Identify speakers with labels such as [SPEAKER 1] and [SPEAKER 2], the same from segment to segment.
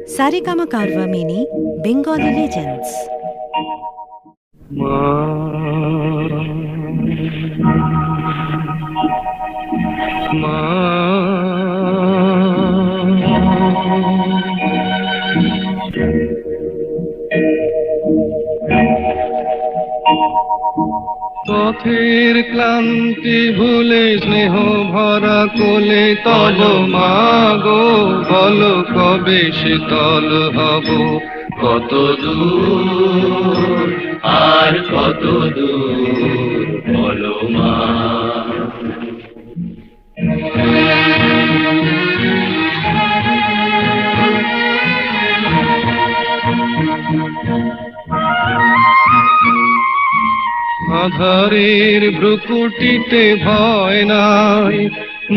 [SPEAKER 1] Saregama Carvaan mini Bengali legends.
[SPEAKER 2] মা মা পথের ক্লান্তি ভুলে স্নেহ ভরা কোলে তব মাগো বলো কবে শীতল হব কত দূর আর কত দূর বলো মা আধারের ভ্রুকুটিতে ভয় নাই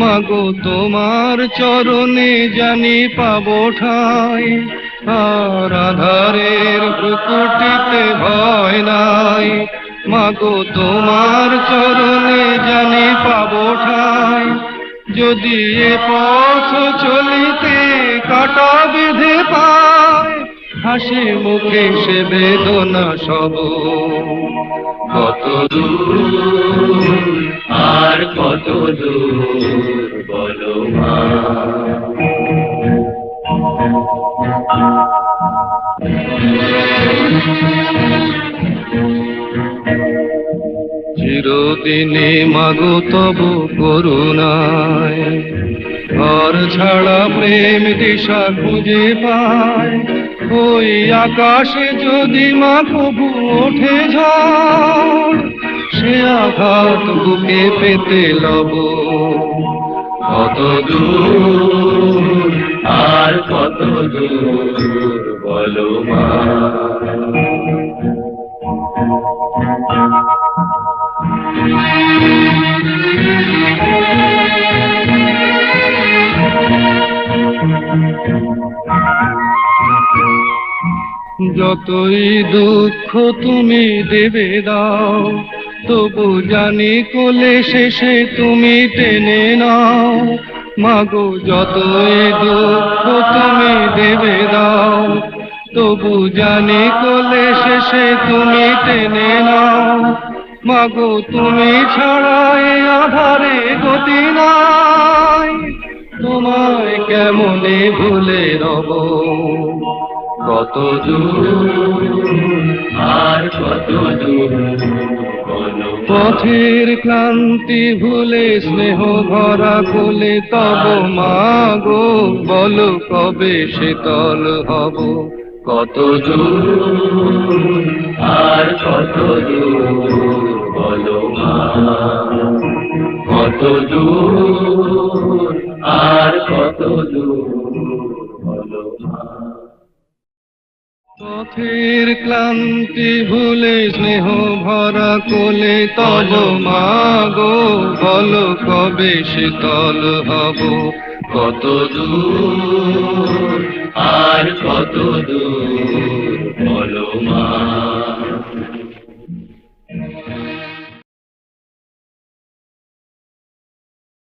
[SPEAKER 2] মাগো তোমার চরণে জানি পাবো ঠাই আর আধারের ভ্রুকুটিতে ভয় নাই মাগো তোমার চরণে জানি পাবো ঠাই যদি এ পথ চলিতে কাটা বেঁধে পায় হাসি মুখে সে বেদনা সব কত দূর আর কত দূর বলো মা চিরদিনে মাগো তব করুণায় ঘর ছাড়া প্রেম দিশা খুঁজে পায় ওই আকাশে যদি মা কবু ওঠে ঝড় সে আঘাত বুকে পেতে লব কত দূর আর কত দূর বলো মা যতই দুঃখ তুমি দেবে দাও তবু জানি কোলে শেষে তুমি টেনে নাও মাগো যতই দুঃখ তুমি দেবে দাও তবু জানি কোলে শেষে তুমি টেনে নাও মাগো তুমি ছাড়া এই আধারে গতি নাই তোমায় কেমনে ভুলে রব কত দূর আর কত দূর পথের ক্লান্তি ভুলে স্নেহ ভরা কোলে তব মাগো বলো কবে শীতল হব কত দূর আর কত দূর বলো মা কত দূর আর কত দূর বলো মা পথের ক্লান্তি ভুলে স্নেহ ভরা কোলে তব মাগো বলো কবে শীতল হব কত দূর আর কত দূর